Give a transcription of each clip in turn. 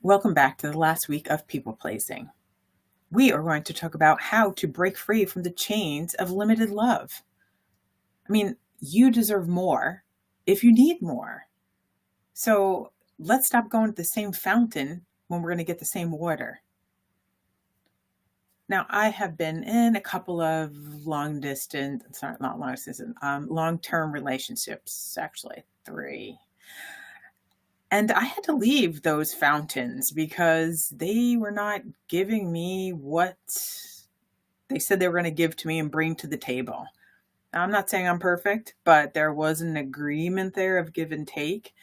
Welcome back to the last week of people pleasing. We are going to talk about how to break free from the chains of limited love. I mean, you deserve more if you need more. So let's stop going to the same fountain when we're going to get the same water. Now, I have been in a couple of long-term relationships, actually three. And I had to leave those fountains because they were not giving me what they said they were going to give to me and bring to the table. Now, I'm not saying I'm perfect, but there was an agreement there of give and take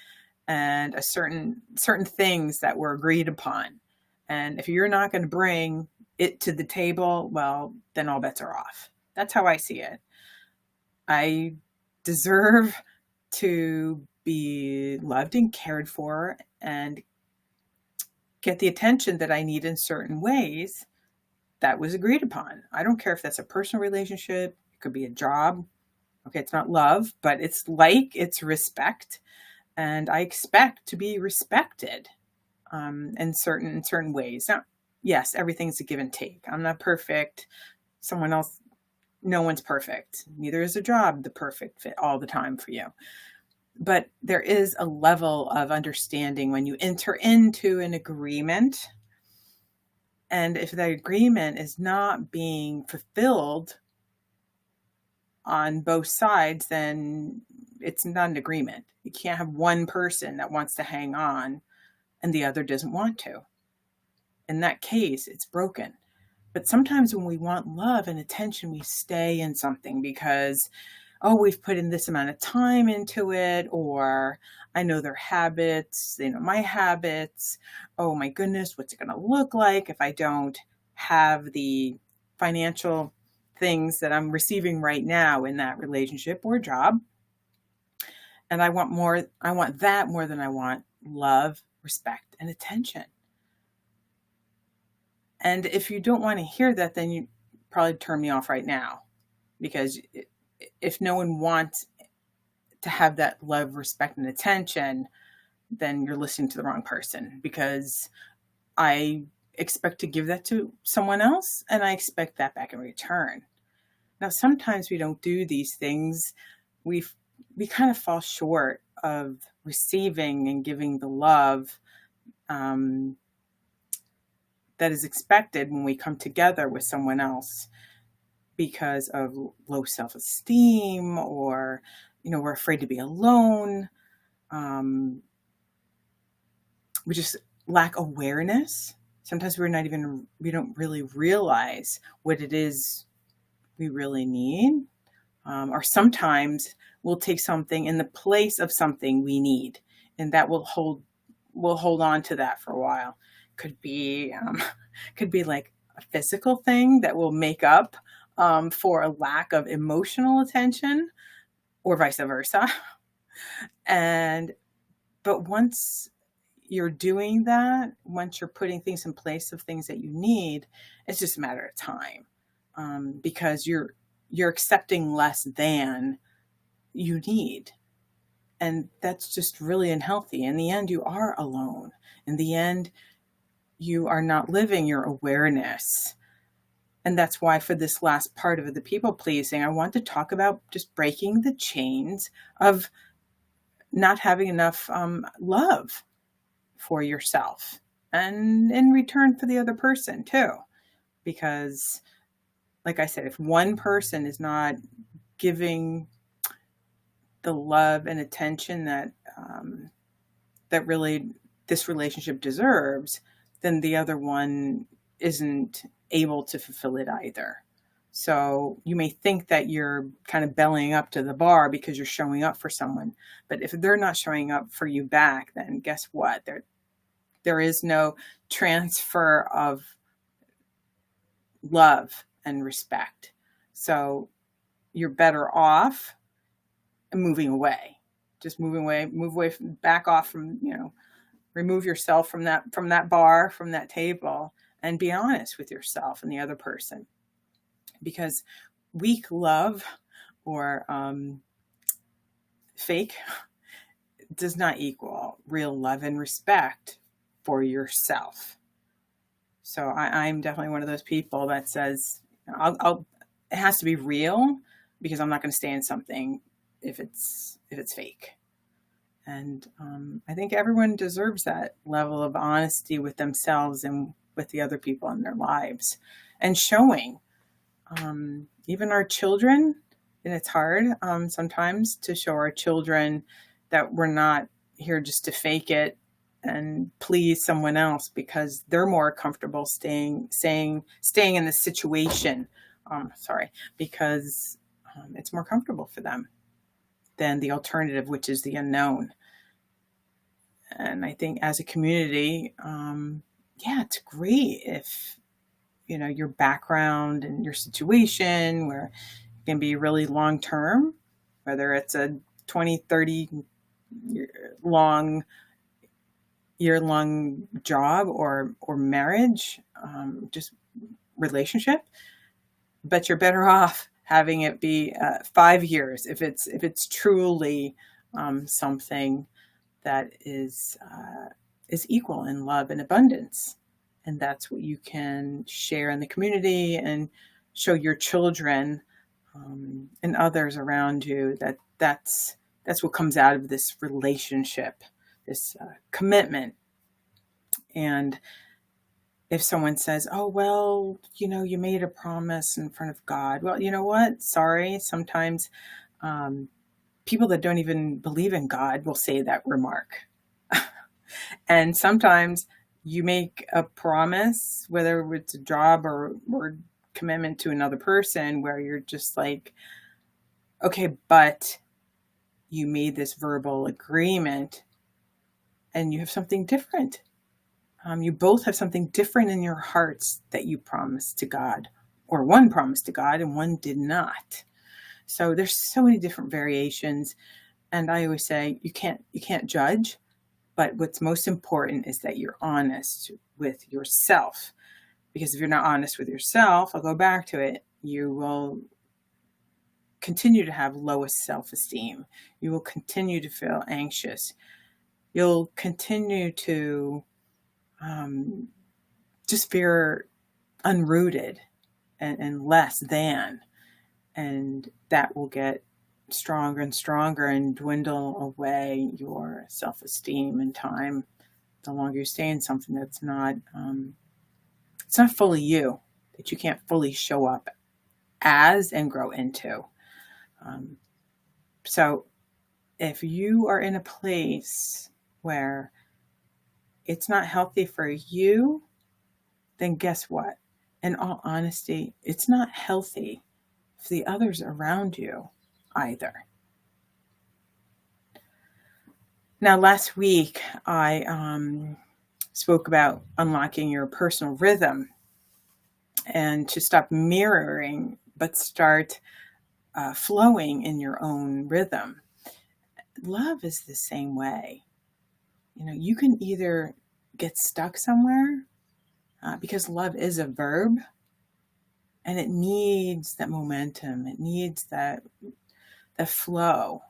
and a certain things that were agreed upon. And if you're not going to bring it to the table, well, then all bets are off. That's how I see it. I deserve to be loved and cared for and get the attention that I need in certain ways that was agreed upon. I don't care if that's a personal relationship, it could be a job. Okay, it's not love, but it's respect. And I expect to be respected in certain ways. Now, yes, everything's a give and take. I'm not perfect. Someone else, no one's perfect. Neither is a job the perfect fit all the time for you. But there is a level of understanding when you enter into an agreement. And if that agreement is not being fulfilled on both sides, then it's not an agreement. You can't have one person that wants to hang on and the other doesn't want to. In that case, it's broken. But sometimes when we want love and attention, we stay in something because, oh, we've put in this amount of time into it, or I know their habits, they know my habits. Oh my goodness, what's it going to look like if I don't have the financial things that I'm receiving right now in that relationship or job? And I want that more than I want love, respect, and attention. And if you don't want to hear that, then you probably turn me off right now, because if no one wants to have that love, respect, and attention, then you're listening to the wrong person, because I expect to give that to someone else and I expect that back in return. Now, sometimes we don't do these things. We kind of fall short of receiving and giving the love that is expected when we come together with someone else, because of low self-esteem, or we're afraid to be alone. We just lack awareness. Sometimes we don't really realize what it is we really need. Or sometimes we'll take something in the place of something we need, and that we'll hold on to that for a while. Could be like a physical thing that will make up for a lack of emotional attention, or vice versa. But once you're doing that, once you're putting things in place of things that you need, it's just a matter of time, because you're accepting less than you need. And that's just really unhealthy. In the end, you are alone. In the end, you are not living your awareness. And that's why for this last part of the people pleasing, I want to talk about just breaking the chains of not having enough love for yourself, and in return for the other person too. Because, like I said, if one person is not giving the love and attention that really this relationship deserves, then the other one isn't able to fulfill it either. So you may think that you're kind of bellying up to the bar because you're showing up for someone, but if they're not showing up for you back, then guess what? There is no transfer of love and respect. So you're better off moving away. Just move away, back off from, remove yourself from that bar, from that table, and be honest with yourself and the other person. Because weak love, or fake, does not equal real love and respect for yourself. So I'm definitely one of those people that says, it has to be real, because I'm not going to stay in something if it's fake. And I think everyone deserves that level of honesty with themselves and with the other people in their lives, and showing even our children. And it's hard sometimes to show our children that we're not here just to fake it and please someone else, because they're more comfortable staying in the situation. Because it's more comfortable for them than the alternative, which is the unknown. And I think as a community, it's great if, your background and your situation, where it can be really long term, whether it's a 20, 30 year long job or marriage, just relationship. But you're better off having it be 5 years if it's truly something that is equal in love and abundance. And that's what you can share in the community and show your children and others around you, that's what comes out of this relationship, this commitment. And if someone says, oh, well, you made a promise in front of God. Well, you know what? Sorry. Sometimes people that don't even believe in God will say that remark. And sometimes you make a promise, whether it's a job or commitment to another person, where you're just like, okay, but you made this verbal agreement and you have something different. You both have something different in your hearts that you promised to God, or one promised to God and one did not. So there's so many different variations. And I always say you can't judge, but what's most important is that you're honest with yourself. Because if you're not honest with yourself, I'll go back to it, you will continue to have lowest self-esteem. You will continue to feel anxious. You'll continue to just feel unrooted and less than. And that will get stronger and stronger and dwindle away your self-esteem in time. The longer you stay in something that's not, it's not fully you, that you can't fully show up as and grow into. So if you are in a place where it's not healthy for you, then guess what? In all honesty, it's not healthy for the others around you either. Now, last week, I spoke about unlocking your personal rhythm and to stop mirroring, but start flowing in your own rhythm. Love is the same way. You can either get stuck somewhere because love is a verb, and it needs that momentum. It needs that flow.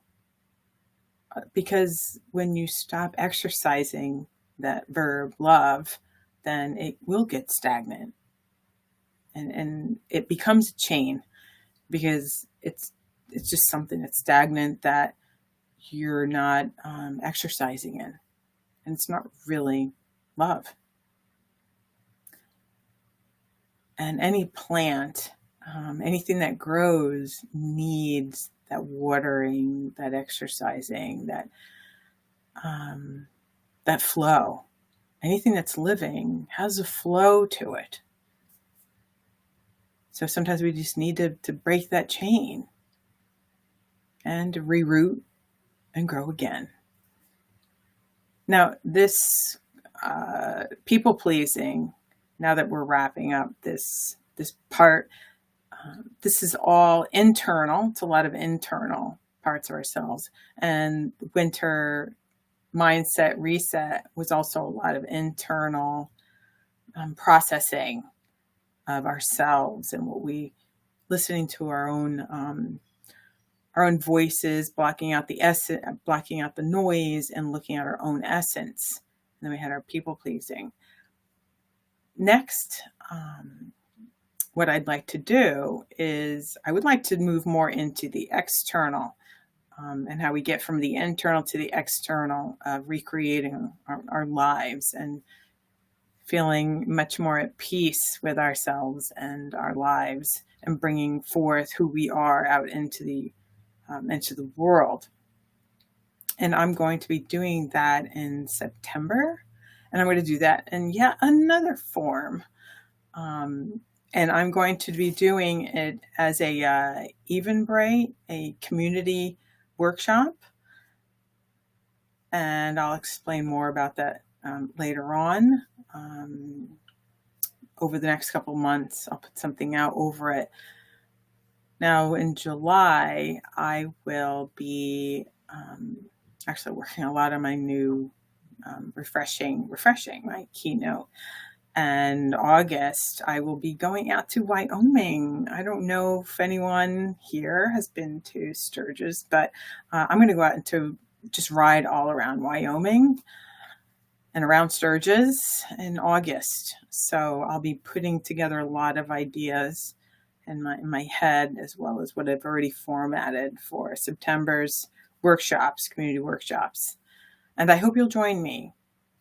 Because when you stop exercising that verb, love, then it will get stagnant. And it becomes a chain, because it's just something that's stagnant that you're not exercising in. And it's not really love. And any plant, anything that grows needs that watering, that exercising, that flow. Anything that's living has a flow to it. So sometimes we just need to break that chain and to reroot and grow again. Now, this people pleasing, now that we're wrapping up this part, this is all internal. It's a lot of internal parts of ourselves. And winter mindset reset was also a lot of internal processing of ourselves and what we listening to our own voices, blocking out the noise, and looking at our own essence. then we had our people pleasing. Next, what I'd like to do is I would like to move more into the external, and how we get from the internal to the external, recreating our lives and feeling much more at peace with ourselves and our lives, and bringing forth who we are out into the world. And I'm going to be doing that in September, and I'm going to do that in yet another form. And I'm going to be doing it as a Eventbrite, a community workshop. And I'll explain more about that later on. Over the next couple months, I'll put something out over it. Now in July, I will be actually working a lot on my new refreshing my keynote. And August, I will be going out to Wyoming. I don't know if anyone here has been to Sturgis, but I'm going to go out and to just ride all around Wyoming and around Sturgis in August. So I'll be putting together a lot of ideas in my head, as well as what I've already formatted for September's workshops, community workshops. And I hope you'll join me.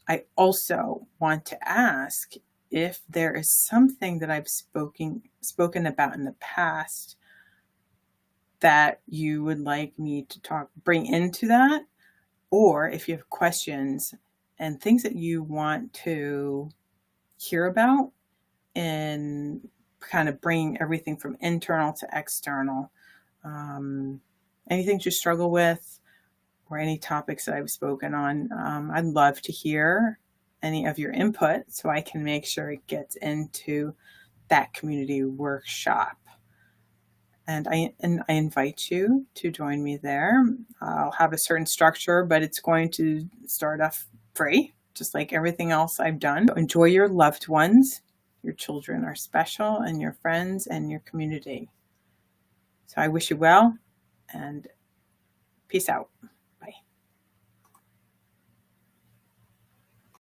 I also want to ask if there is something that I've spoken about in the past that you would like me to bring into that, or if you have questions and things that you want to hear about, and kind of bringing everything from internal to external. Anything you struggle with, or any topics that I've spoken on, I'd love to hear any of your input so I can make sure it gets into that community workshop. And I invite you to join me there. I'll have a certain structure, but it's going to start off free, just like everything else I've done. Enjoy your loved ones. Your children are special, and your friends and your community. So I wish you well, and peace out.